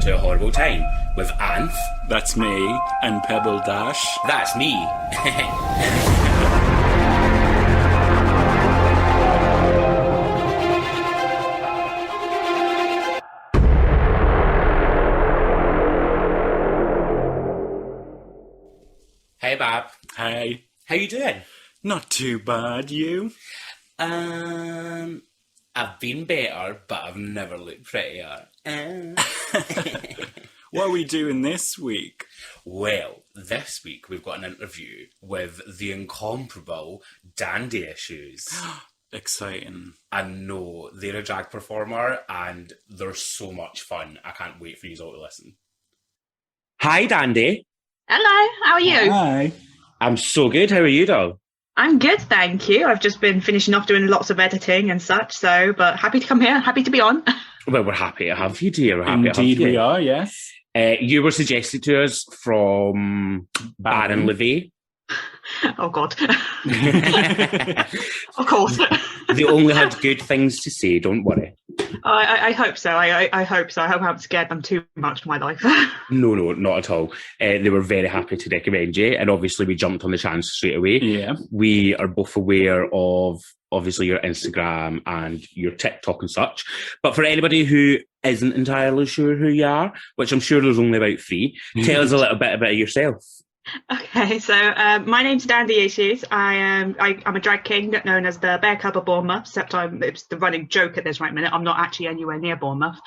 to A Horrible Time with Anth. That's me. And Pebble Dash. That's me. Hey, Bab. Hey. How you doing? Not too bad, you? I've been better, but I've never looked prettier. What are we doing this week? Well, this week we've got an interview with the incomparable Dandy Issues. Exciting. I know, they're a drag performer and they're so much fun. I can't wait for you all to listen. Hi, Dandy. Hello, how are you? Hi. I'm so good. How are you, though? I'm good, thank you. I've just been finishing off doing lots of editing and such, but happy to come here, happy to be on. Well, we're happy to have you, dear. We're happy to have Indeed you. we are, yes. You were suggested to us from Baron Levy. Oh, God. Of course. They only had good things to say, don't worry. I hope so. I hope so. I hope I haven't scared them too much in my life. No, not at all. They were very happy to recommend you, and obviously we jumped on the chance straight away. Yeah. We are both aware of, obviously, your Instagram and your TikTok and such. But for anybody who isn't entirely sure who you are, which I'm sure there's only about 3, tell us a little bit about yourself. Okay, so my name's Dandy Issues. I'm a drag king known as the Bear Cub of Bournemouth, except it's the running joke at this right minute. I'm not actually anywhere near Bournemouth.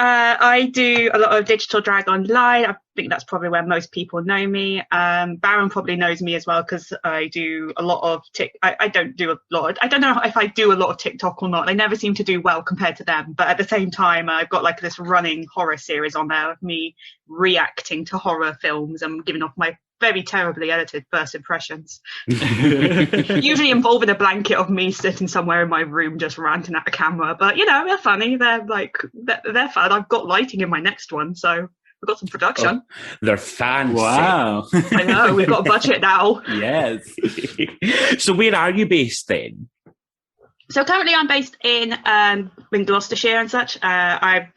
I do a lot of digital drag online. I think that's probably where most people know me. Baron probably knows me as well because I do a lot of I don't know if I do a lot of TikTok or not. I never seem to do well compared to them. But at the same time, I've got like this running horror series on there of me reacting to horror films and giving off my very terribly edited first impressions. Usually involving a blanket of me sitting somewhere in my room just ranting at a camera. But, you know, they're funny. They're fun. I've got lighting in my next one, so we've got some production. Oh, they're fancy. Wow. I know, we've got a budget now. Yes. So where are you based then? So currently I'm based in Gloucestershire and such. A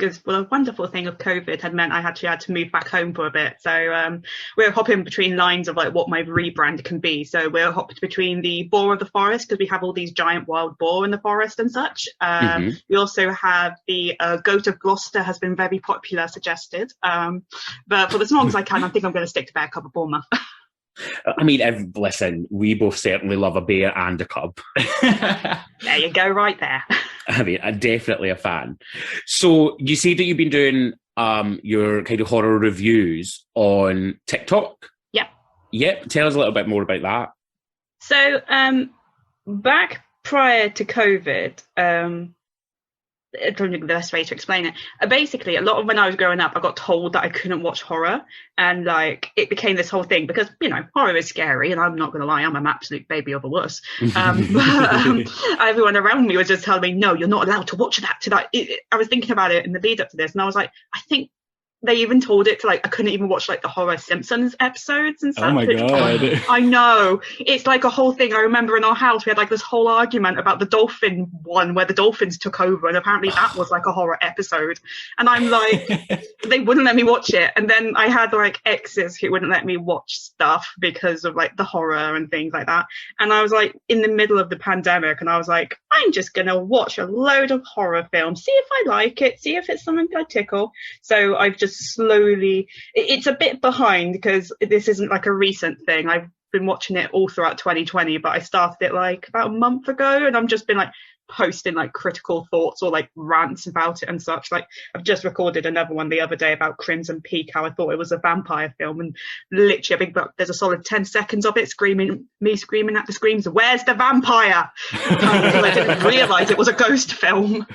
wonderful thing of COVID had meant I had to move back home for a bit. So we're hopping between lines of like what my rebrand can be. So we're hopped between the boar of the forest because we have all these giant wild boar in the forest and such. We also have the goat of Gloucester has been very popular, suggested. But for as long as I can, I think I'm going to stick to Bear Cub of Bournemouth. I mean, listen, we both certainly love a bear and a cub. There you go, right there. I mean, I'm definitely a fan. So you say that you've been doing your kind of horror reviews on TikTok? Yeah. Yep. Tell us a little bit more about that. So back prior to COVID, I don't think the best way to explain it. Basically, a lot of when I was growing up, I got told that I couldn't watch horror, and like it became this whole thing because horror is scary, and I'm not going to lie, I'm an absolute baby of a wuss. Everyone around me was just telling me, "No, you're not allowed to watch that." I was thinking about it in the lead up to this, and I was like, I think they even told it to I couldn't even watch the horror Simpsons episodes and stuff. Oh my God. I know. It's like a whole thing. I remember in our house we had this whole argument about the dolphin one where the dolphins took over, and apparently that was a horror episode. And I'm like, they wouldn't let me watch it. And then I had exes who wouldn't let me watch stuff because of the horror and things like that. And I was in the middle of the pandemic, and I was like, I'm just gonna watch a load of horror films, see if I like it, see if it's something I tickle. So I've just slowly, it's a bit behind because this isn't a recent thing. I've been watching it all throughout 2020, but I started it about a month ago, and I've just been posting critical thoughts or rants about it and such. I've just recorded another one the other day about Crimson Peak, how I thought it was a vampire film, and literally I think there's a solid 10 seconds of it me screaming at the screams, "Where's the vampire?" Because I didn't realise it was a ghost film.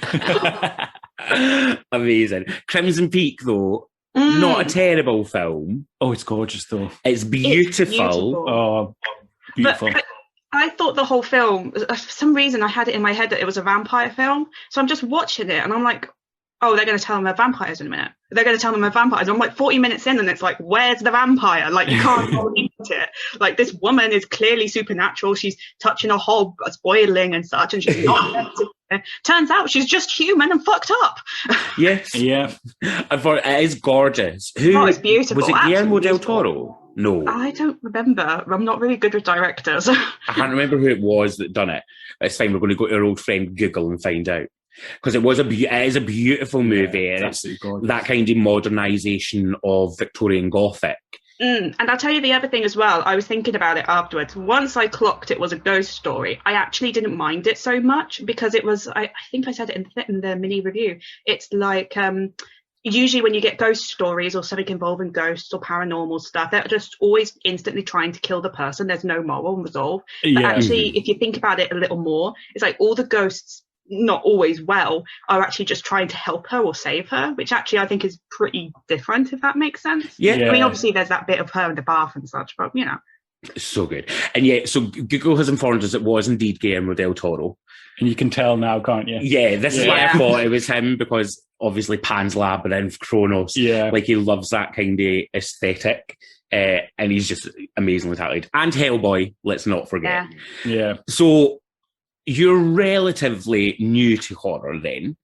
Amazing. Crimson Peak, though, not a terrible film. Oh, it's gorgeous, though. It's beautiful. It's beautiful. Oh, beautiful. But I thought the whole film, for some reason, I had it in my head that it was a vampire film. So I'm just watching it, and I'm like, oh, they're going to tell them they're vampires in a minute. They're going to tell them they're vampires. I'm 40 minutes in, and it's where's the vampire? You can't believe it. This woman is clearly supernatural. She's touching a hob, it's boiling and such, and she's not meant to Turns out she's just human and fucked up. Yes. Yeah. I thought it is gorgeous. Who Oh, it's beautiful. was it? Guillermo Absolutely del beautiful. Toro? No, I don't remember. I'm not really good with directors. I can't remember who it was that done it. It's fine. We're going to go to our old friend Google and find out, because it is a beautiful movie, and it's that kind of modernisation of Victorian Gothic. And I'll tell you the other thing as well. I was thinking about it afterwards. Once I clocked it was a ghost story, I actually didn't mind it so much, because it was, I think I said it in the mini review. It's like, usually when you get ghost stories or something involving ghosts or paranormal stuff, they're just always instantly trying to kill the person. There's no moral resolve. But actually, if you think about it a little more, it's like all the ghosts, not always well, are actually just trying to help her or save her, which actually I think is pretty different, if that makes sense. Yeah. I mean, obviously there's that bit of her in the bath and such, but So good. And yeah, so Google has informed us it was indeed Guillermo del Toro. And you can tell now, can't you? Yeah, this is why I thought it was him, because obviously Pan's Labyrinth, Chronos, like he loves that kind of aesthetic, and he's just amazingly talented. And Hellboy, let's not forget. Yeah. So you're relatively new to horror then.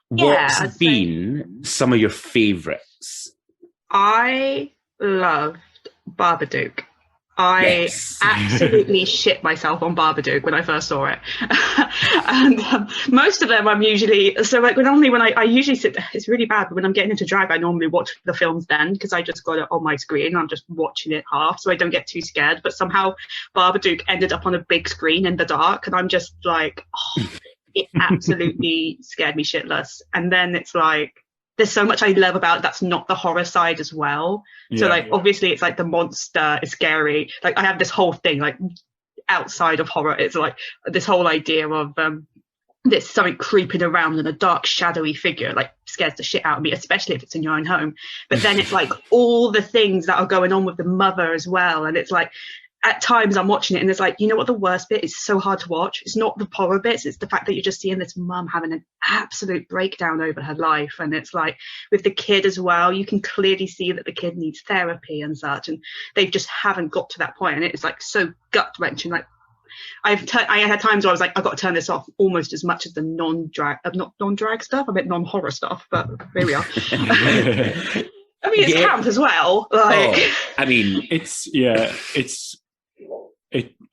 What's been some of your favourites? I loved Babadook. I absolutely shit myself on Babadook when I first saw it. And most of them I'm usually, so like when I usually sit, it's really bad, but when I'm getting into drag, I normally watch the films then, because I just got it on my screen and I'm just watching it half, so I don't get too scared. But somehow Babadook ended up on a big screen in the dark, and I'm just like, it absolutely scared me shitless. And then it's like, there's so much I love about it that's not the horror side as well. So like, obviously it's like the monster is scary. Like I have this whole thing, like outside of horror, it's like this whole idea of there's something creeping around and a dark shadowy figure like scares the shit out of me, especially if it's in your own home. But then it's like all the things that are going on with the mother as well. And it's like, at times I'm watching it and it's like, you know what the worst bit is? So hard to watch. It's not the horror bits, it's the fact that you're just seeing this mum having an absolute breakdown over her life. And it's like with the kid as well, you can clearly see that the kid needs therapy and such, and they just haven't got to that point. And it's like so gut wrenching. Like I had times where I was like, I've got to turn this off almost as much as the not non-drag stuff. I meant non-horror stuff, but here we are. I mean, it's camp as well. Like, I mean,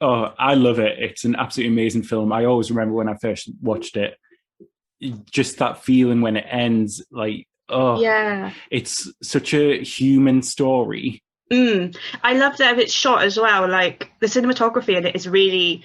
I love it. It's an absolutely amazing film. I always remember when I first watched it, just that feeling when it ends, like, it's such a human story. I love that it's shot as well. Like the cinematography in it is really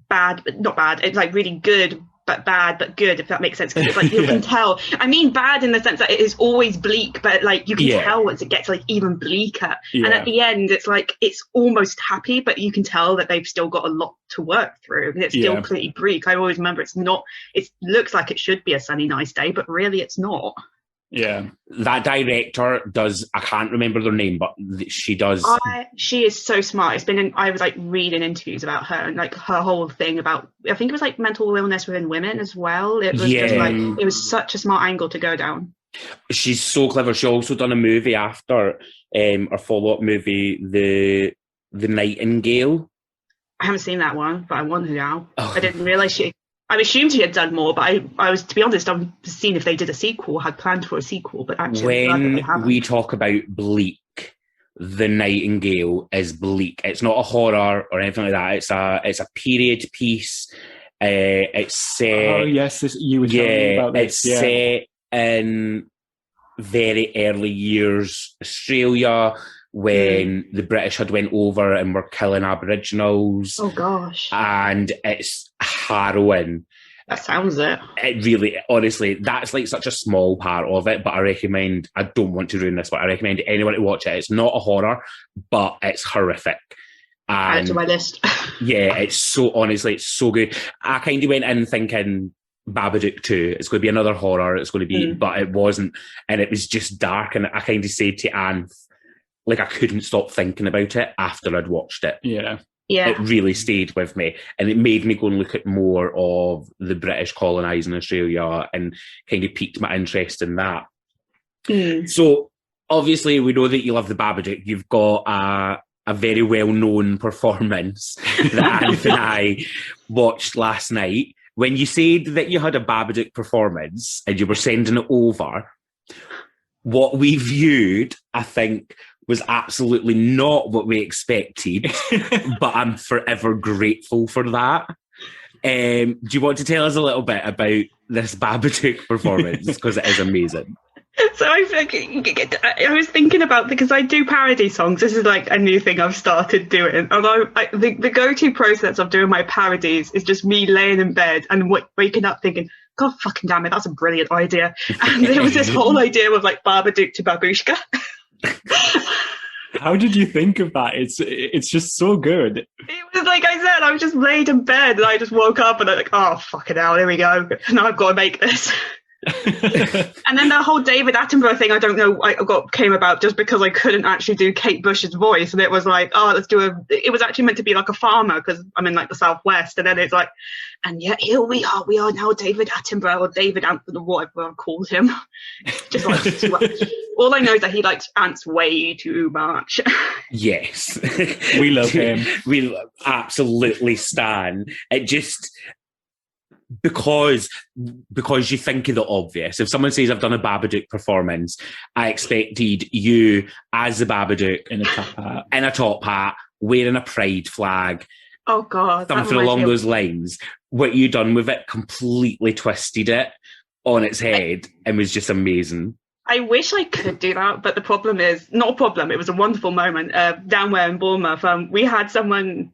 bad, but not bad. It's like really good, but bad, but good, if that makes sense. Because it's like you can tell. I mean, bad in the sense that it is always bleak, but like you can tell once it gets like even bleaker. And at the end, it's like it's almost happy, but you can tell that they've still got a lot to work through. It's still pretty bleak. I always remember it's not. It looks like it should be a sunny, nice day, but really, it's not. Yeah, that director does. I can't remember their name, but she does. She is so smart. It's been. I was like reading interviews about her and like her whole thing about. I think it was like mental illness within women as well. It was just like it was such a smart angle to go down. She's so clever. She also done a movie after a follow-up movie, the Nightingale. I haven't seen that one, but I want to now. I didn't realize she. I assumed he had done more, but I was, to be honest, I'm seeing if they did a sequel, had planned for a sequel, but actually... When we talk about bleak, The Nightingale is bleak. It's not a horror or anything like that. It's a period piece. It's set... Oh, yes, you were telling me about this. It's set in very early years Australia, when the British had went over and were killing Aboriginals. Oh, gosh. And it's harrowing. That sounds it. It really, honestly, that's like such a small part of it, but I don't want to ruin this, but I recommend anyone to watch it. It's not a horror, but it's horrific. And add to my list. it's so good. I kind of went in thinking Babadook 2, it's going to be another horror, it's going to be, but it wasn't. And it was just dark, and I kind of said to Anth, like, I couldn't stop thinking about it after I'd watched it. Yeah. It really stayed with me, and it made me go and look at more of the British colonising Australia and kind of piqued my interest in that. So, obviously, we know that you love the Babadook. You've got a very well-known performance that Anth and I watched last night. when you said that you had a Babadook performance and you were sending it over, what we viewed, I think, was absolutely not what we expected, but I'm forever grateful for that. Do you want to tell us a little bit about this Babadook performance? Because it is amazing. So I was thinking about, because I do parody songs. This is like a new thing I've started doing. Although the go-to process of doing my parodies is just me laying in bed and waking up thinking, God fucking damn it, that's a brilliant idea. And there was this whole idea of like Babadook to Babushka. How did you think of that? It's just so good. It was like I said, I was just laid in bed and I just woke up and I'm like, oh, fucking hell, here we go. Now I've got to make this. And then the whole David Attenborough thing, I don't know, came about just because I couldn't actually do Kate Bush's voice, and it was like, oh, it was actually meant to be like a farmer because I'm in like the Southwest, and then it's like, and yet here we are now David Attenborough, or David Anth, or whatever I called him. Just like all I know is that he likes ants way too much. Yes, we love him. We absolutely stan it. Just because you think of the obvious. If someone says, I've done a Babadook performance, I expected you as the Babadook in a top hat, wearing a pride flag. Oh God, something along those lines. What you done with it completely twisted it on its head and was just amazing. I wish I could do that, but the problem is, not a problem, it was a wonderful moment. Down where in Bournemouth, we had someone,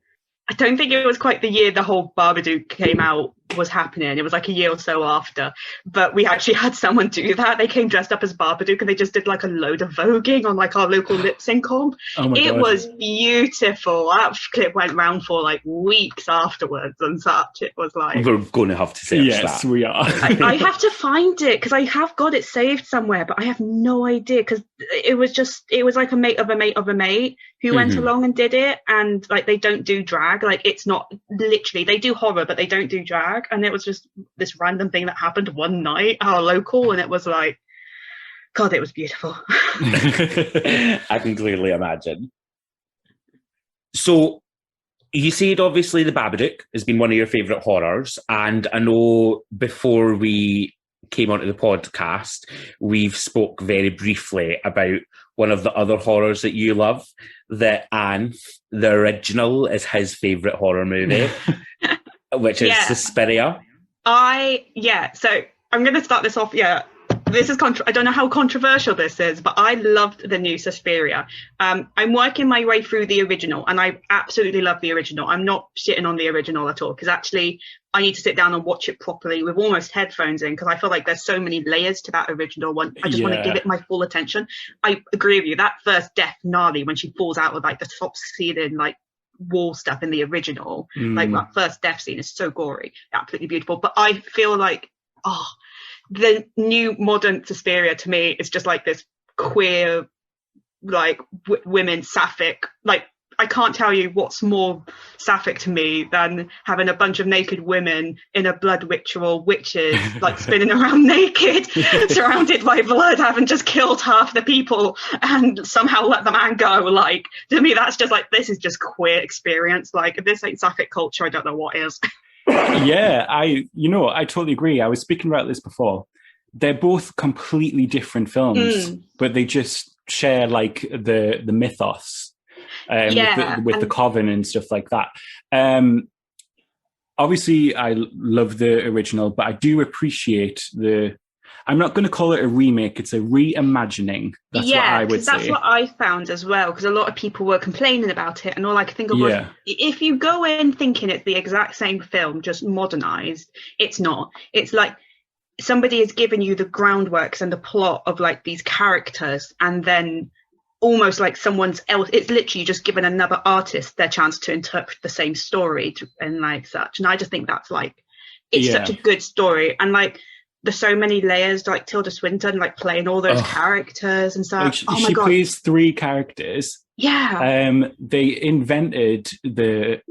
I don't think it was quite the year the whole Babadook came out was happening. It was like a year or so after. But we actually had someone do that. They came dressed up as Babadook and they just did like a load of voguing on like our local lip sync comp. It was beautiful. That clip went round for like weeks afterwards and such. It was like... We're going to have to search that. Yes, we are. I have to find it because I have got it saved somewhere, but I have no idea because it was like a mate of a mate of a mate who went along and did it, and like they don't do drag. Like it's not literally, they do horror, but they don't do drag. And it was just this random thing that happened one night, our local, and it was like, God, it was beautiful. I can clearly imagine. So you said obviously the Babadook has been one of your favourite horrors, and I know before we came onto the podcast, we've spoke very briefly about one of the other horrors that you love, that Anth, the original, is his favourite horror movie. Which is Suspiria. So I'm going to start this off. This is I don't know how controversial this is, but I loved the new Suspiria. I'm working my way through the original, and I absolutely love the original. I'm not shitting on the original at all, because actually I need to sit down and watch it properly with almost headphones in, because I feel like there's so many layers to that original one. I just want to give it my full attention. I agree with you. That first death, gnarly, when she falls out of like the top ceiling, like wall stuff in the original, like that first death scene is so gory, absolutely beautiful. But I feel like the new modern Suspiria to me is just like this queer, like women sapphic, like I can't tell you what's more sapphic to me than having a bunch of naked women in a blood ritual, witches like spinning around naked, surrounded by blood, having just killed half the people and somehow let the man go. Like, to me, that's just like, this is just queer experience. Like, if this ain't sapphic culture, I don't know what is. Yeah, I totally agree. I was speaking about this before. They're both completely different films, but they just share like the mythos. With the coven and stuff like that. Obviously, I love the original, but I do appreciate I'm not going to call it a remake, it's a reimagining. That's what I would say. That's what I found as well, because a lot of people were complaining about it, and all I could think of was, if you go in thinking it's the exact same film, just modernised, it's not. It's like somebody has given you the groundworks and the plot of like these characters, and then almost like someone's else, it's literally just given another artist their chance to interpret the same story and like such. And I just think that's like, it's such a good story, and like there's so many layers, like Tilda Swinton like playing all those characters and stuff. Like, she plays 3 characters. They invented the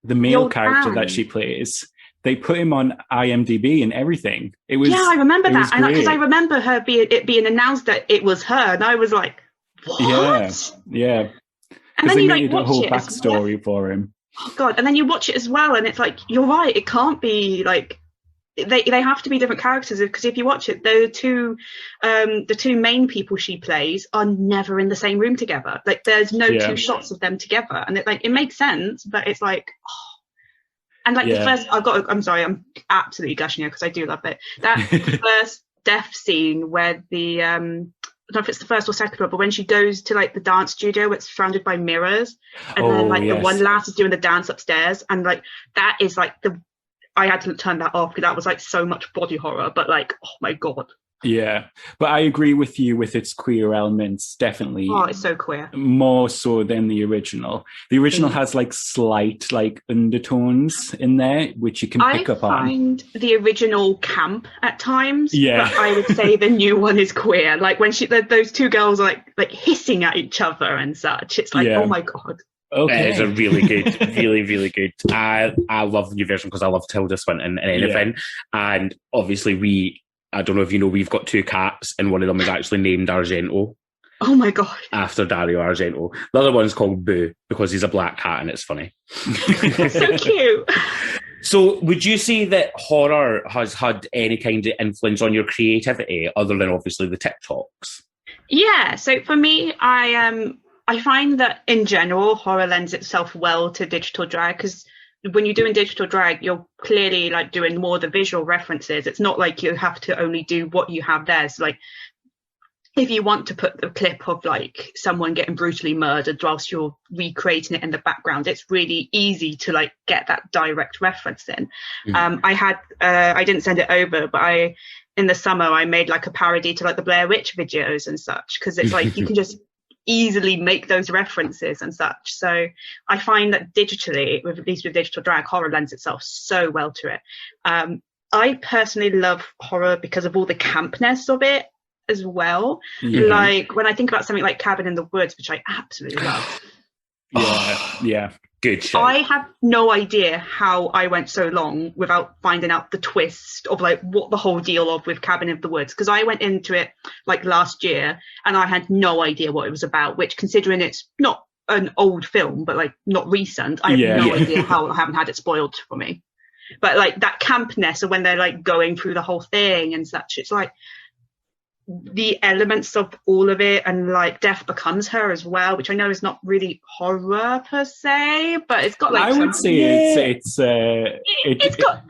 male character that she plays. They put him on IMDb and everything. It was I remember that, and because I remember it being announced that it was her, and I was like, what? Yeah. And then they you made like a whole backstory for him. Oh God! And then you watch it as well, and it's like, you're right. It can't be like they have to be different characters, because if you watch it, the two main people she plays are never in the same room together. Like there's no two shots of them together, and it makes sense, but it's like, oh. And like the first, I'm sorry, I'm absolutely gushing here because I do love it. That first death scene where the I don't know if it's the first or second one, but when she goes to like the dance studio, it's surrounded by mirrors, and then like the one lass is doing the dance upstairs, and like that is like I had to turn that off because that was like so much body horror, but like, oh my God. Yeah, but I agree with you with its queer elements, definitely. Oh, it's so queer. More so than the original. The original has like slight like undertones in there, which you can pick up on. I find the original camp at times, but I would say the new one is queer. Like when those two girls are like hissing at each other and such. It's like, oh my God. Okay. It's a really good, really, really good. I love the new version because I love Tilda Swinton and anything. And obviously I don't know if you know, we've got two cats and one of them is actually named Argento. Oh my God. After Dario Argento. The other one's called Boo because he's a black cat and it's funny. So cute. So would you say that horror has had any kind of influence on your creativity other than obviously the TikToks? Yeah. So for me, I find that in general, horror lends itself well to digital drag because when you're doing digital drag, you're clearly like doing more the visual references. It's not like you have to only do what you have there. So like if you want to put the clip of like someone getting brutally murdered whilst you're recreating it in the background, it's really easy to like get that direct reference in. I didn't send it over, but in the summer I made like a parody to like the Blair Witch videos and such, because it's like you can just easily make those references and such. So I find that digitally, at least with digital drag, horror lends itself so well to it. I personally love horror because of all the campness of it as well. Like when I think about something like Cabin in the Woods, which I absolutely love. Yeah. Good show. I have no idea how I went so long without finding out the twist of like what the whole deal of with Cabin in the Woods, because I went into it like last year and I had no idea what it was about, which considering it's not an old film but like not recent, I have no idea how I haven't had it spoiled for me. But like that campness of when they're like going through the whole thing and such, it's like the elements of all of it, and like death becomes her as well, which I know is not really horror per se, but it's got like I would say it's got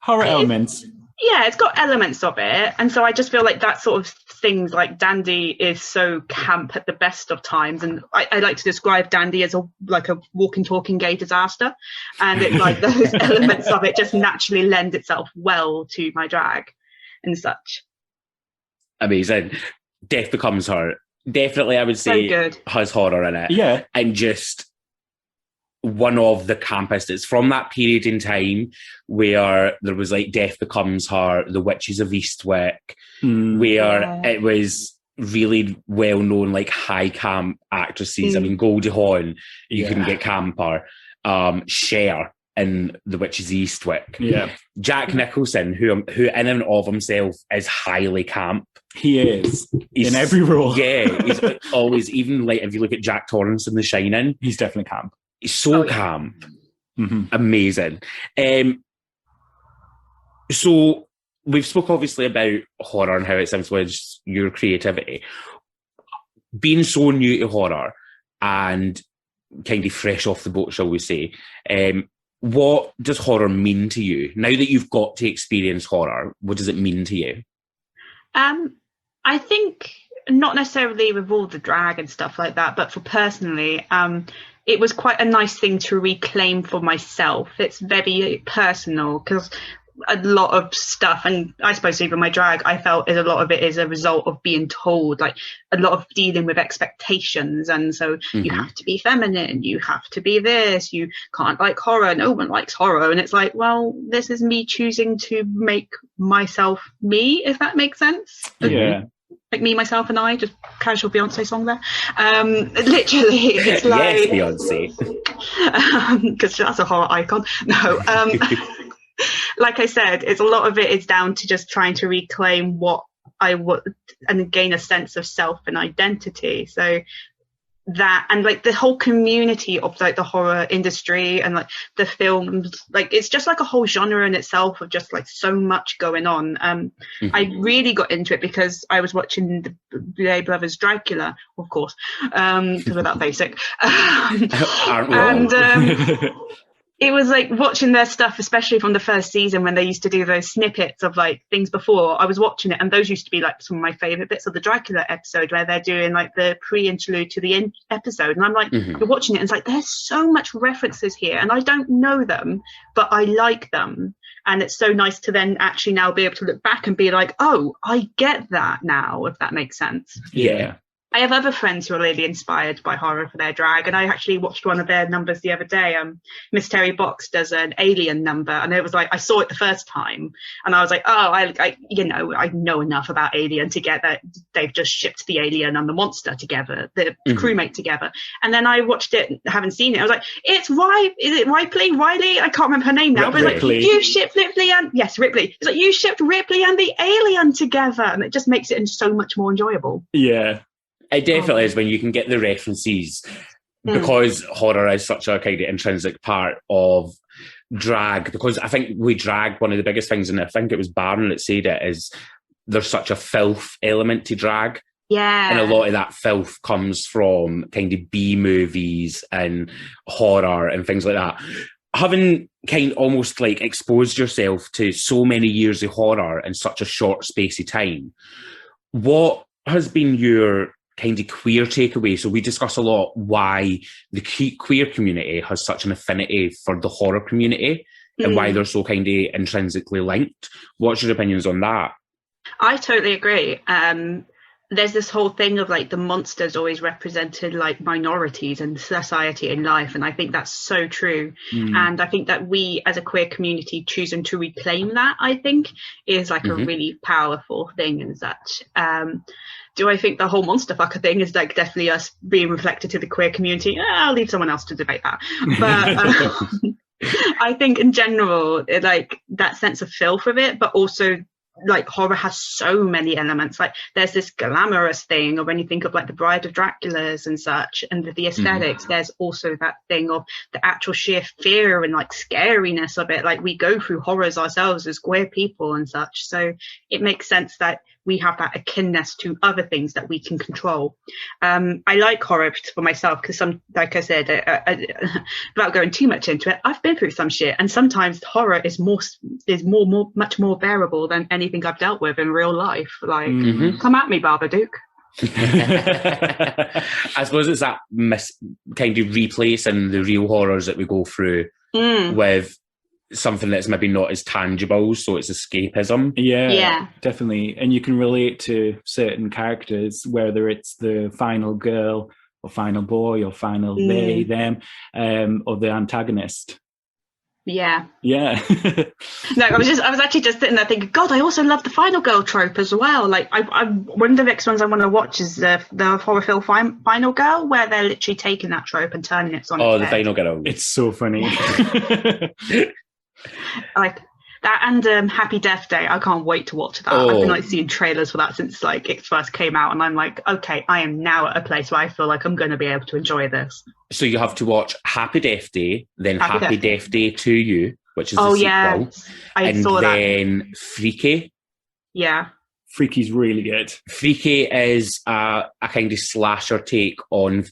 horror elements. Yeah, it's got elements of it, and so I just feel like that sort of things like Dandy is so camp at the best of times, and I like to describe Dandy as a walking talking gay disaster, and it's like those elements of it just naturally lend itself well to my drag and such. Amazing. Death Becomes Her. Definitely, I would say, has horror in it. Yeah. And just one of the campest. It's from that period in time where there was like Death Becomes Her, The Witches of Eastwick, where it was really well-known, like high camp actresses. I mean, Goldie Hawn, you couldn't get camper. Cher in The Witches of Eastwick. Yeah. Jack Nicholson, who in and of himself is highly camp. He is in every role. Yeah, he's always, even like if you look at Jack Torrance in The Shining, he's definitely camp. He's so camp. Amazing. So we've spoke obviously about horror and how it's influenced your creativity. Being so new to horror and kind of fresh off the boat, shall we say, what does horror mean to you? Now that you've got to experience horror, what does it mean to you? I think not necessarily with all the drag and stuff like that, but for personally, it was quite a nice thing to reclaim for myself. It's very personal because a lot of stuff, and I suppose even my drag, I felt a lot of it is a result of being told, like a lot of dealing with expectations. And so you have to be feminine, you have to be this, you can't like horror, no one likes horror. And it's like, well, this is me choosing to make myself me, if that makes sense. Yeah. Like Me, Myself and I, just casual Beyonce song there. Literally, it's like... Yes, Beyonce. Because that's a horror icon. No, like I said, it's a lot of it is down to just trying to reclaim what I would and gain a sense of self and identity. So that, and like the whole community of like the horror industry and like the films, like it's just like a whole genre in itself of just like so much going on. I really got into it because I was watching the Boulet brothers Dracula, of course, because we're that basic. Aren't we all? It was like watching their stuff, especially from the first season when they used to do those snippets of like things before. I was watching it, and those used to be like some of my favorite bits of the Dracula episode, where they're doing like the pre-interlude to the episode. And I'm like, you're watching it, and it's like, there's so much references here, and I don't know them, but I like them. And it's so nice to then actually now be able to look back and be like, oh, I get that now, if that makes sense. Yeah. I have other friends who are really inspired by horror for their drag, and I actually watched one of their numbers the other day. Miss Terry Box does an Alien number, and it was like, I saw it the first time, and I was like, oh, I know enough about Alien to get that they've just shipped the alien and the monster together, the crewmate together. And then I watched it, haven't seen it. I was like, is it Riley? I can't remember her name now. But it's like, you shipped Ripley Ripley. It's like, you shipped Ripley and the alien together, and it just makes it so much more enjoyable. Yeah. It definitely is when you can get the references, because horror is such a kind of intrinsic part of drag. Because I think we drag, one of the biggest things, and I think it was Barron that said it, is there's such a filth element to drag. Yeah. And a lot of that filth comes from kind of B movies and horror and things like that. Having kind of almost like exposed yourself to so many years of horror in such a short space of time, what has been your kind of queer takeaway? So we discuss a lot why the queer community has such an affinity for the horror community and why they're so kind of intrinsically linked. What's your opinions on that? I totally agree. There's this whole thing of like the monsters always represented like minorities in society and life, and I think that's so true. And I think that we as a queer community choosing to reclaim that, I think, is like a really powerful thing and such. Do I think the whole monster fucker thing is like definitely us being reflected to the queer community? I'll leave someone else to debate that. But I think in general, like that sense of filth of it, but also like horror has so many elements. Like there's this glamorous thing of when you think of like the Bride of Draculas and such, and the aesthetics, there's also that thing of the actual sheer fear and like scariness of it. Like we go through horrors ourselves as queer people and such, so it makes sense that we have that akinness to other things that we can control. I like horror for myself because like I said, without going too much into it, I've been through some shit, and sometimes horror is much more bearable than anything I've dealt with in real life. Like, come at me, Babadook. I suppose it's that kind of replacing the real horrors that we go through with something that's maybe not as tangible, so it's escapism. Yeah, definitely. And you can relate to certain characters, whether it's the final girl or final boy or final they, them, or the antagonist. Yeah. No, I was actually just sitting there thinking, God, I also love the final girl trope as well. Like, I one of the next ones I want to watch is the horror film Final Girl, where they're literally taking that trope and turning it on its head. The Final Girl. It's so funny. Like that, and Happy Death Day. I can't wait to watch that. I've been like seeing trailers for that since like it first came out, and I'm like, okay, I am now at a place where I feel like I'm going to be able to enjoy this. So you have to watch Happy Death Day, then Happy Death Day to You, which is the sequel, and then Freaky. Yeah, Freaky's really good. Freaky is a kind of slasher take on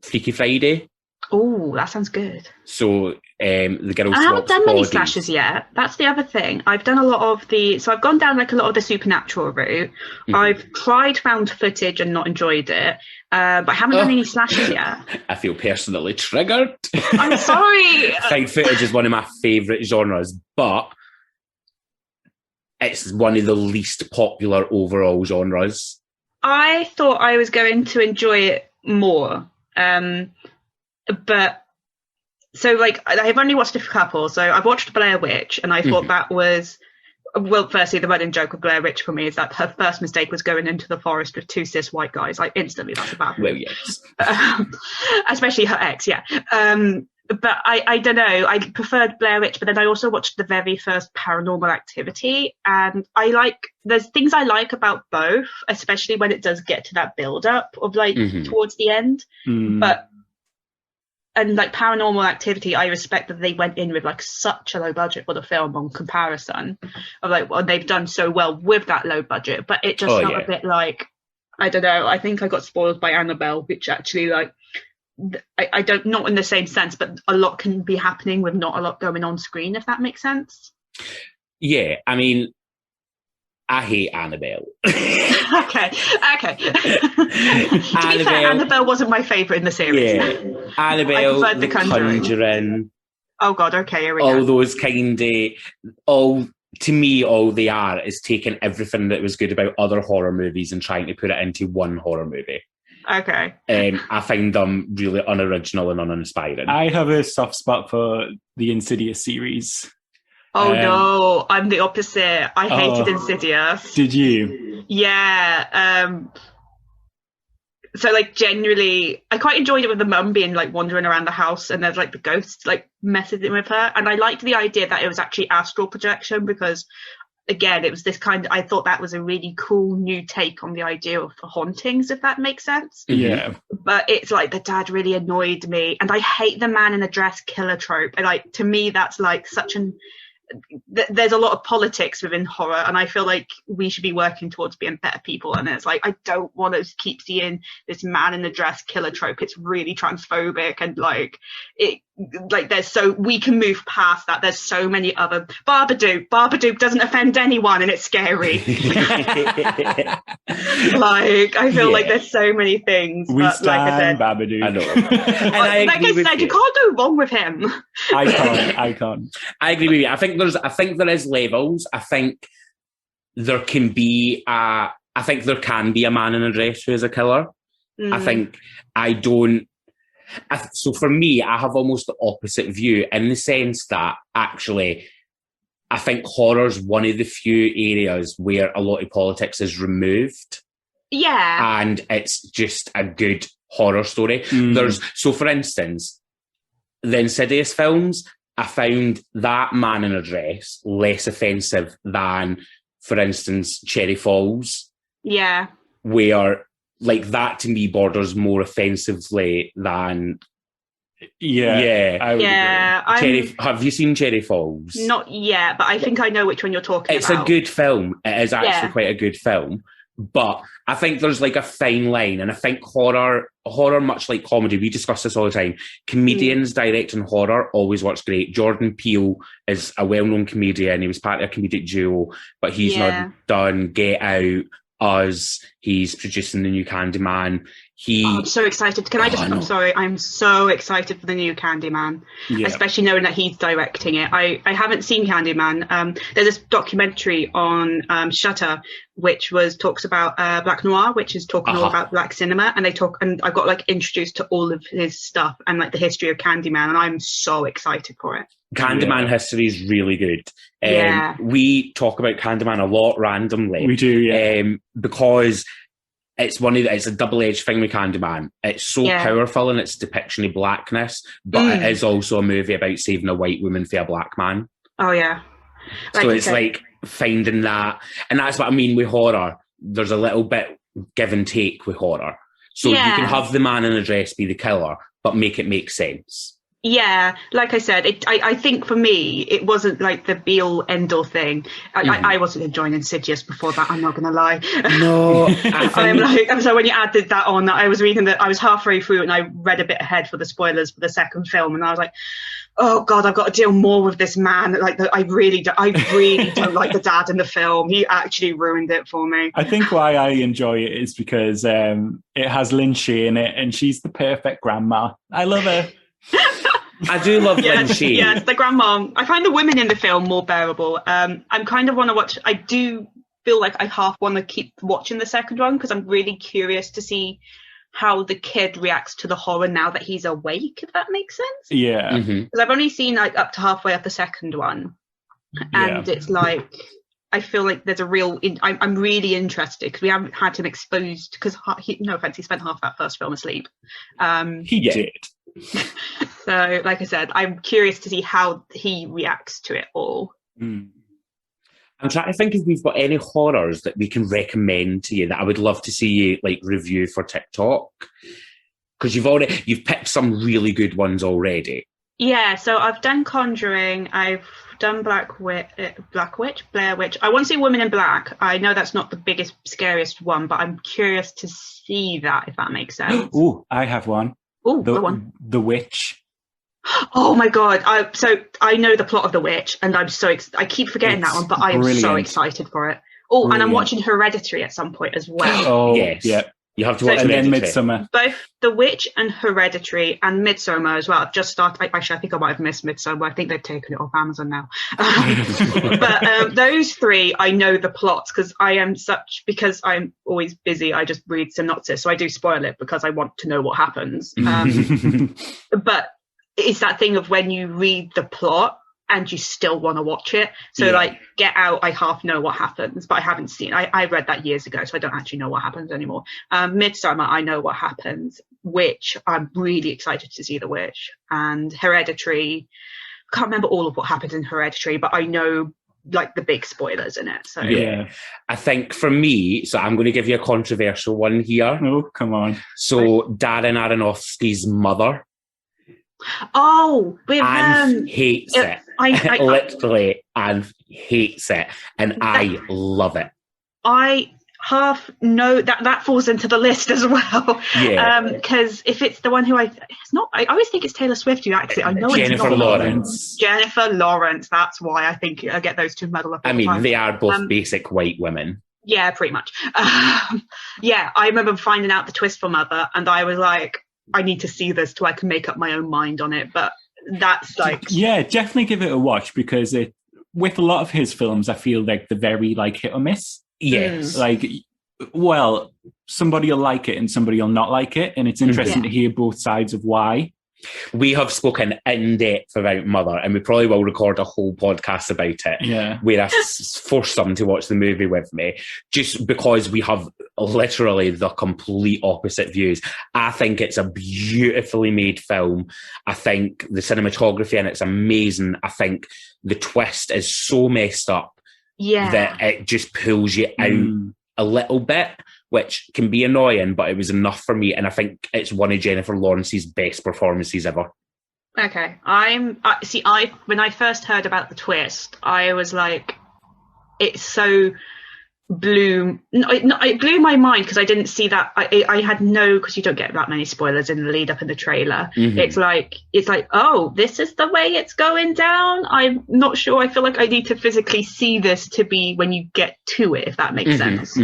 Freaky Friday. Oh, that sounds good. So the girl I haven't done many bodies. slashers yet. That's the other thing. I've done a lot of so I've gone down like a lot of the supernatural route. I've tried found footage and not enjoyed it, but I haven't done any slashers yet. I feel personally triggered. I'm sorry. Found footage is one of my favourite genres, but it's one of the least popular overall genres. I thought I was going to enjoy it more. But so like I've only watched a couple. So I've watched Blair Witch, and I thought that was, well, firstly, the running joke of Blair Witch for me is that her first mistake was going into the forest with two cis white guys. Like instantly, that's a bad thing. Well, yes. Especially her ex, yeah. but I don't know. I preferred Blair Witch, but then I also watched the very first Paranormal Activity, and there's things I like about both, especially when it does get to that build up of like towards the end. And like Paranormal Activity, I respect that they went in with like such a low budget for the film on comparison of like, well, they've done so well with that low budget, but it just felt a bit like, I don't know. I think I got spoiled by Annabelle, which actually like, I don't, not in the same sense, but a lot can be happening with not a lot going on screen, if that makes sense. Yeah, I mean, I hate Annabelle. Okay. To be fair, Annabelle wasn't my favourite in the series. Yeah, Annabelle, I The Conjuring. Oh God, okay, here we go. All those kind of, to me, all they are is taking everything that was good about other horror movies and trying to put it into one horror movie. Okay. I find them really unoriginal and uninspiring. I have a soft spot for the Insidious series. Oh no, I'm the opposite. I hated Insidious. Did you? Yeah. So like generally, I quite enjoyed it with the mum being like wandering around the house and there's like the ghosts like messing with her. And I liked the idea that it was actually astral projection because again, it was this kind of, I thought that was a really cool new take on the idea of hauntings, if that makes sense. Yeah. But it's like the dad really annoyed me. And I hate the man in the dress killer trope. And like, to me, that's like such there's a lot of politics within horror, and I feel like we should be working towards being better people. And it's like, I don't want to keep seeing this man in the dress killer trope. It's really transphobic, and like we can move past that. There's so many other Babadook doesn't offend anyone, and it's scary. Like I feel like there's so many things. We stand like I said, Babadook. I know. And like I said, you can't go wrong with him. I can't. I agree with you. I think there is levels. I think there can be a man in a dress who is a killer. I think so for me, I have almost the opposite view in the sense that actually I think horror's one of the few areas where a lot of politics is removed. Yeah. And it's just a good horror story. So for instance, the Insidious films, I found that man in a dress less offensive than, for instance, Cherry Falls. Yeah. Where, like, that to me borders more offensively than... Yeah. I would agree. Have you seen Cherry Falls? Not yet, but I think I know which one you're talking about. It's a good film. It is actually quite a good film. But I think there's like a fine line, and I think horror, much like comedy, we discuss this all the time. Comedians directing horror always works great. Jordan Peele is a well-known comedian. He was part of a comedic duo, but he's not done Get Out, Us. He's producing the new Candyman. I'm so excited. I'm sorry, I'm so excited for the new Candyman, especially knowing that he's directing it. I haven't seen Candyman. There's this documentary on Shutter, which talks about Black Noir, which is talking all about black cinema, and I got like introduced to all of his stuff and like the history of Candyman, and I'm so excited for it. Candyman history is really good. We talk about Candyman a lot randomly. We do, because it's a double-edged thing with Candyman. It's so powerful in its depiction of blackness, but it is also a movie about saving a white woman for a black man. Oh yeah. So it's like finding that, and that's what I mean with horror. There's a little bit give and take with horror. So you can have the man in a dress be the killer, but make it make sense. Yeah, like I said, I think for me, it wasn't like the be-all, end-all thing. I wasn't enjoying Insidious before that, I'm not going to lie. No. So when you added that on, I was reading I was halfway through and I read a bit ahead for the spoilers for the second film, and I was like, oh God, I've got to deal more with this man. Like, I really don't like the dad in the film. He actually ruined it for me. I think why I enjoy it is because it has Lin Shaye in it, and she's the perfect grandma. I love her. I do love Lin Shaye. Yes, the grandma. I find the women in the film more bearable. I'm kind of want to watch. I do feel like I half want to keep watching the second one because I'm really curious to see how the kid reacts to the horror now that he's awake, if that makes sense. Yeah. Because I've only seen like up to halfway up the second one, and it's like I feel like there's a real. I'm really interested because we haven't had him exposed. Because no offense, he spent half that first film asleep. He did. So, like I said, I'm curious to see how he reacts to it all. I'm trying to think if we've got any horrors that we can recommend to you that I would love to see you like review for TikTok. Because you've picked some really good ones already. Yeah, so I've done Conjuring, I've done Blair Witch. I want to see Women in Black. I know that's not the biggest, scariest one, but I'm curious to see that, if that makes sense. Oh, I have one. Oh, go on. The Witch. Oh my god! I know the plot of The Witch, and I keep forgetting that one, but I am so excited for it. Oh, brilliant. And I'm watching Hereditary at some point as well. Oh, yes. Yeah. You have to watch and then Midsommar. Both The Witch and Hereditary and Midsommar as well. I've just started. Actually, I think I might have missed Midsommar. I think they've taken it off Amazon now. But those three, I know the plots because because I'm always busy. I just read synopsis, so I do spoil it because I want to know what happens. But it's that thing of when you read the plot and you still want to watch it. So like Get Out, I half know what happens, but I haven't seen. I read that years ago, so I don't actually know what happens anymore. Midsommar, I know what happens. Witch, I'm really excited to see The Witch. And Hereditary, I can't remember all of what happens in Hereditary, but I know like the big spoilers in it. So yeah, I think for me, so I'm going to give you a controversial one here. Oh, come on. So Darren Aronofsky's Mother. Oh, with Anth hates it. Literally, Anth hates it, and I love it. I half know that falls into the list as well. Yeah. Because if it's the one who it's not. I always think it's Taylor Swift who actually. I know Jennifer it's not Lawrence. Jennifer Lawrence. That's why I think I get those two muddled up. I mean, they are both basic white women. Yeah, pretty much. Yeah, I remember finding out the twist for Mother, and I was like, I need to see this till I can make up my own mind on it. But that's like, yeah, definitely give it a watch because with a lot of his films, I feel like they're very like hit or miss. Yes, like, well, somebody will like it and somebody will not like it, and it's interesting to hear both sides of why. We have spoken in depth about Mother, and we probably will record a whole podcast about it. Yeah, where I forced them to watch the movie with me, just because we have literally the complete opposite views. I think it's a beautifully made film. I think the cinematography in it's amazing. I think the twist is so messed up that it just pulls you out a little bit, which can be annoying, but it was enough for me. And I think it's one of Jennifer Lawrence's best performances ever. Okay. When I first heard about the twist, I was like, it's so it blew my mind because I didn't see that. I had because you don't get that many spoilers in the lead up in the trailer. It's like, oh, this is the way it's going down. I'm not sure. I feel like I need to physically see this to be when you get to it, if that makes sense.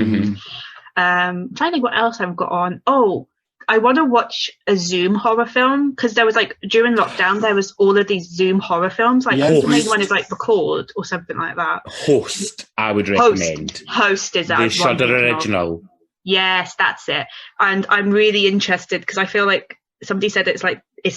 I'm trying to think what else I've got on. Oh, I want to watch a Zoom horror film because there was like during lockdown there was all of these Zoom horror films. Like the main one is like Record or something like that. Host, I would recommend. Host is that the Shudder original. Yes, that's it. And I'm really interested because I feel like somebody said it's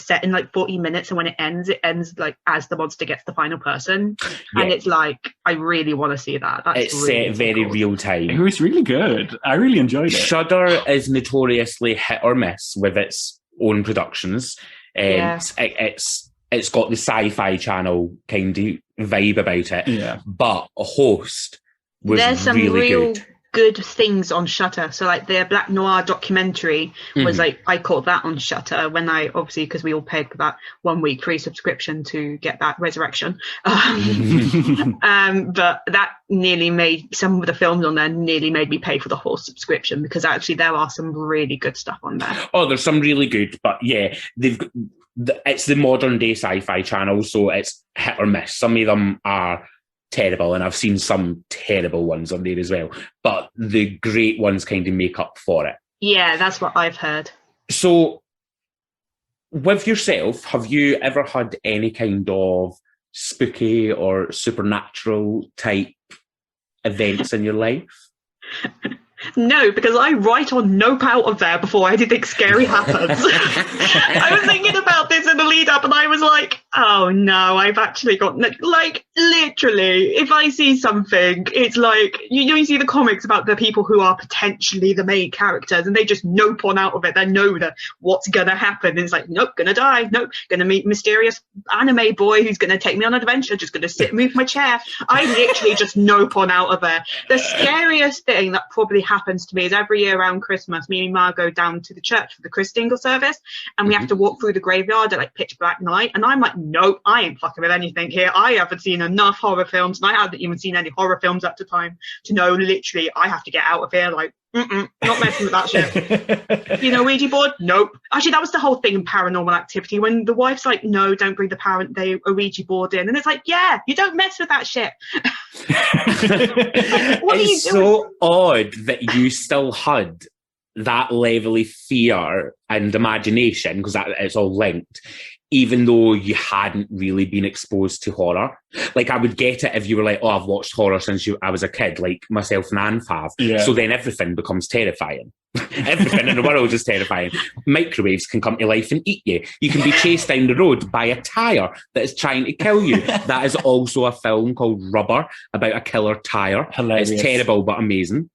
set in like 40 minutes, and when it ends like as the monster gets the final person. And it's like, I really want to see that. That's it's really set very real time. It was really good. I really enjoyed it. Shudder is notoriously hit or miss with its own productions. It's got the Sci-Fi Channel kind of vibe about it. Yeah. But a Host was There's some really good things on Shudder. So like the Black Noir documentary was like, I caught that on Shudder when I obviously, because we all paid for that 1 week free subscription to get that Resurrection. But that nearly made some of the films on there nearly made me pay for the whole subscription because actually there are some really good stuff on there. Oh, there's some really good, but yeah, it's the modern day Sci-Fi Channel, so it's hit or miss. Some of them are terrible, and I've seen some terrible ones on there as well, but the great ones kind of make up for it. Yeah, that's what I've heard. So with yourself, have you ever had any kind of spooky or supernatural type events in your life? No, because I write on nope out of there before anything scary happens. I was thinking about this in the lead up and I was like, oh no, I've actually got, like, literally, if I see something, it's like, you see the comics about the people who are potentially the main characters and they just nope on out of it. They know that what's going to happen. And it's like, nope, gonna die. Nope, gonna meet mysterious anime boy who's going to take me on an adventure, just going to sit and move my chair. I literally just nope on out of there. The scariest thing that probably happens to me is every year around Christmas, me and Ma go down to the church for the Christingle service and we have to walk through the graveyard at like pitch black night. And I'm like, nope, I ain't fucking with anything here. I haven't seen enough horror films and I haven't even seen any horror films at the time to know literally I have to get out of here. Like, not messing with that shit. You know, Ouija board? Nope. Actually, that was the whole thing in Paranormal Activity when the wife's like, no, don't bring the Ouija board in. And it's like, yeah, you don't mess with that shit. What it's so odd that you still had that level of fear and imagination, because it's all linked, even though you hadn't really been exposed to horror. Like, I would get it if you were like, oh, I've watched horror since I was a kid, like myself and Anth have. Yeah. So then everything becomes terrifying. Everything in the world is terrifying. Microwaves can come to life and eat you. You can be chased down the road by a tyre that is trying to kill you. That is also a film called Rubber about a killer tyre. Hilarious. It's terrible but amazing.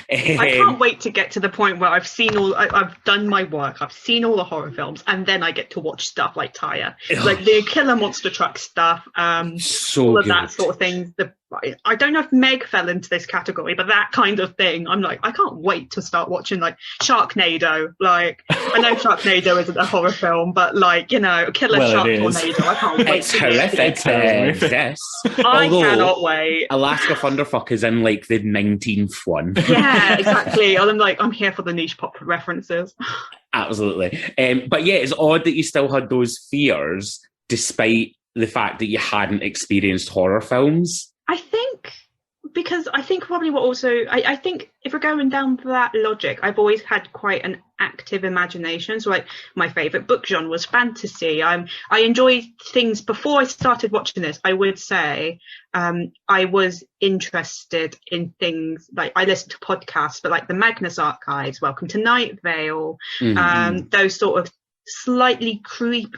I can't wait to get to the point where I've done my work, I've seen all the horror films, and then I get to watch stuff like Tyre, like the Killer Monster Truck stuff, so all of good. that sort of thing. I don't know if Meg fell into this category, but that kind of thing, I'm like, I can't wait to start watching like Sharknado. Like, I know Sharknado isn't a horror film, but like, you know, Killer Shark Tornado. I can't wait. It's horrific. Yes. I cannot wait. Alaska Thunderfuck is in like the 19th one. Yeah, exactly. I'm like, I'm here for the niche pop references. Absolutely. But yeah, it's odd that you still had those fears despite the fact that you hadn't experienced horror films. I think probably what also, I think if we're going down that logic, I've always had quite an active imagination. So like my favourite book genre was fantasy. I enjoyed things before I started watching this. I would say I was interested in things like I listened to podcasts, but like the Magnus Archives, Welcome to Night Vale, those sort of slightly creepy.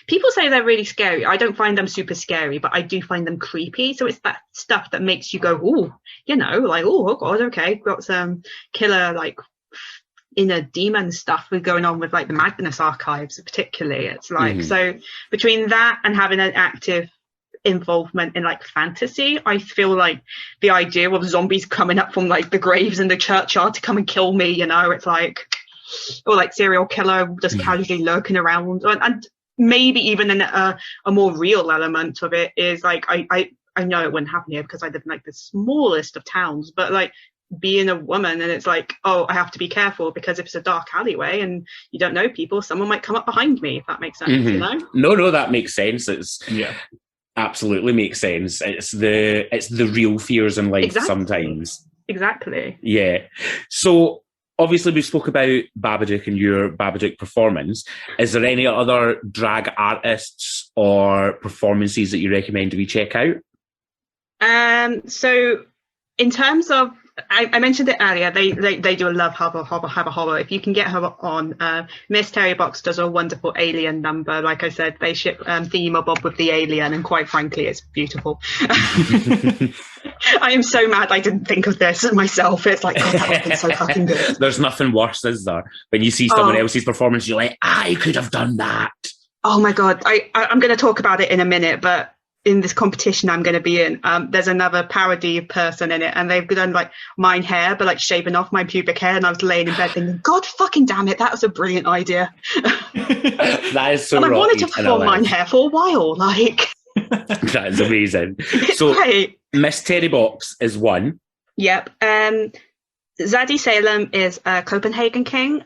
People say they're really scary. I don't find them super scary, but I do find them creepy. So it's that stuff that makes you go, oh, you know, like, oh god, okay, got some killer like inner demon stuff going on with like the Magnus Archives particularly. It's like so between that and having an active involvement in like fantasy, I feel like the idea of zombies coming up from like the graves in the churchyard to come and kill me, you know, it's like, or like serial killer just casually lurking around, and maybe even in a more real element of it is like I know it wouldn't happen here because I live in like the smallest of towns, but like being a woman and it's like, oh, I have to be careful because if it's a dark alleyway and you don't know people, someone might come up behind me, if that makes sense. You know? No, that makes sense. It's absolutely makes sense. It's the real fears in life sometimes. Exactly. Yeah. So obviously, we spoke about Babadook and your Babadook performance. Is there any other drag artists or performances that you recommend we check out? So in terms of, I mentioned it earlier, they do a love have a horror. If you can get her on, Miss Terry Box does a wonderful Alien number. Like I said, they ship Thingamabob with the alien, and quite frankly, it's beautiful. I am so mad I didn't think of this myself. It's like, God, that would have been so fucking good. There's nothing worse, is there? When you see someone else's performance, you're like, I could have done that. Oh my God. I'm going to talk about it in a minute, but in this competition I'm going to be in, there's another parody person in it, and they've done like mine hair, but like shaving off my pubic hair, and I was laying in bed thinking, God fucking damn it, that was a brilliant idea. That is so. And I wanted to perform mine hair for a while, like. That is amazing. So great. Miss Terry Box is one. Yep. Zadie Salem is a Copenhagen King.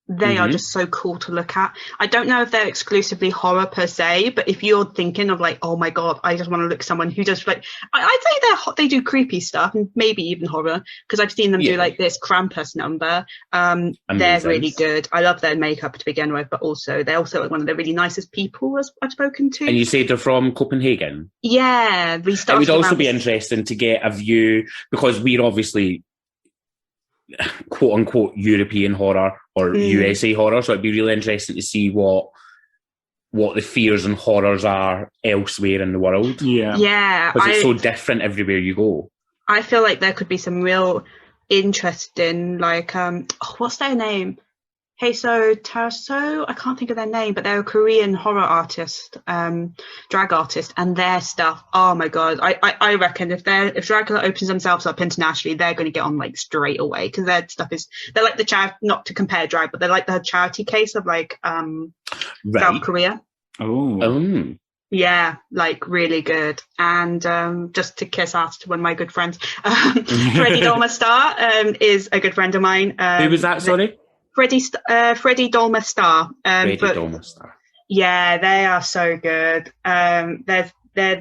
They are just so cool to look at. I don't know if they're exclusively horror per se, but if you're thinking of like, oh my God, I just want to look at someone who does like, I'd say they do creepy stuff and maybe even horror, because I've seen them do like this Krampus number. They're really good. I love their makeup to begin with, but also they're also like one of the really nicest people I've spoken to. And you say they're from Copenhagen? Yeah. It would also be interesting to get a view, because we're obviously quote unquote European horror or USA horror. So it'd be really interesting to see what the fears and horrors are elsewhere in the world. Yeah. Because it's so different everywhere you go. I feel like there could be some real interesting, like, what's their name? Heiso Taraso? I can't think of their name, but they're a Korean horror artist, drag artist, and their stuff, oh my god, I reckon if Dracula opens themselves up internationally, they're going to get on like straight away, because their stuff they're like the not to compare drag, but they're like the charity case of like South Korea. Oh. Yeah, like really good. And just to kiss ass to one of my good friends, Freddie Dolma Star is a good friend of mine. Who was that, sorry? Freddie Dolma Star. Freddie Dolma Star. Yeah, they are so good. They're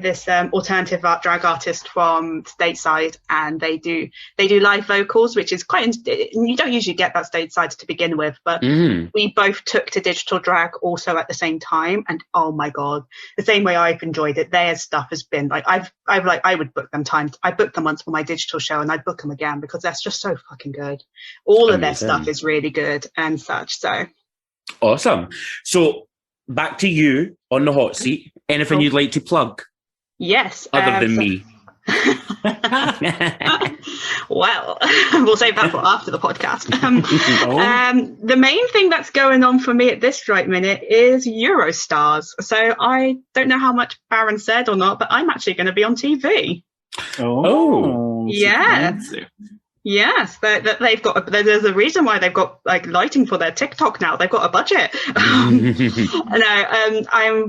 this alternative art drag artist from stateside, and they do live vocals, which is quite. You don't usually get that stateside to begin with, but we both took to digital drag also at the same time, and oh my god, the same way I've enjoyed it, their stuff has been like I would book them times. I booked them once for my digital show, and I'd book them again because that's just so fucking good. All of their stuff is really good and such. So awesome. So back to you on the hot seat. Anything you'd like to plug? Yes. Other than me. Well, we'll save that for after the podcast. The main thing that's going on for me at this right minute is Eurostars. So I don't know how much Baron said or not, but I'm actually going to be on TV. Oh. Yeah. Yes, they've got. There's a reason why they've got like lighting for their TikTok now. They've got a budget. I'm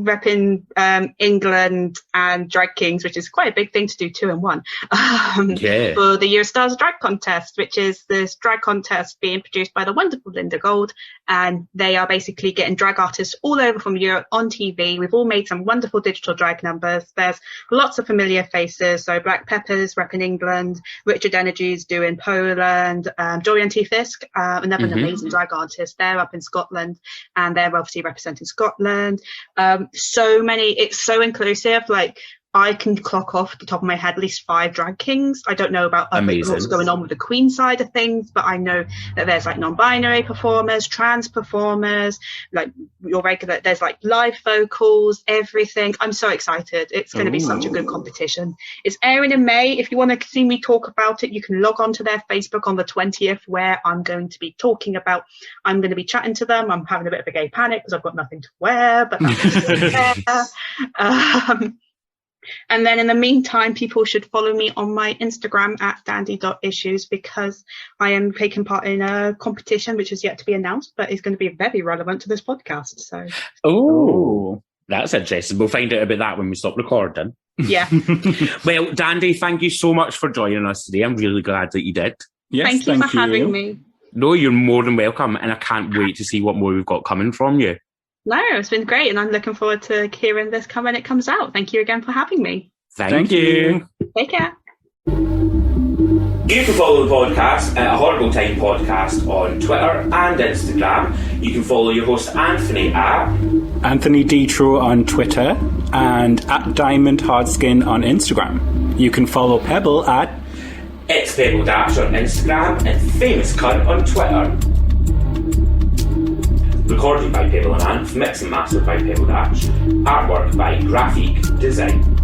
repping England and Drag Kings, which is quite a big thing to do 2 in 1. For the Eurostars Drag Contest, which is this drag contest being produced by the wonderful Linda Gold, and they are basically getting drag artists all over from Europe on TV. We've all made some wonderful digital drag numbers. There's lots of familiar faces. So Black Peppers repping England, Richard Energy's doing Poland, Dorian T. Fisk, another amazing drag artist. They're up in Scotland, and they're obviously representing Scotland. So many, it's so inclusive. Like, I can clock off the top of my head at least 5 drag kings. I don't know about what's going on with the Queen side of things, but I know that there's like non-binary performers, trans performers, like your regular, there's like live vocals, everything. I'm so excited. It's going to be such a good competition. It's airing in May. If you want to see me talk about it, you can log on to their Facebook on the 20th, where I'm going to be talking about, I'm going to be chatting to them. I'm having a bit of a gay panic because I've got nothing to wear, but that's and then in the meantime, people should follow me on my Instagram at dandy.issues, because I am taking part in a competition which is yet to be announced, but is going to be very relevant to this podcast. So, that's interesting. We'll find out about that when we stop recording. Yeah. Well, Dandy, thank you so much for joining us today. I'm really glad that you did. Yes, thank you for having me. No, you're more than welcome, and I can't wait to see what more we've got coming from you. No, it's been great, and I'm looking forward to hearing this when it comes out. Thank you again for having me. Thank you. Take care. You can follow the podcast at A Horrible Time Podcast on Twitter and Instagram. You can follow your host Anthony at Anthony Detro on Twitter and at Diamond Hardskin on Instagram. You can follow Pebble at It's Pebble Dash on Instagram and Famous Cunt on Twitter. Recorded by Peele and Anth, mixed and mastered by Pebble Dash. Artwork by Graphic Design.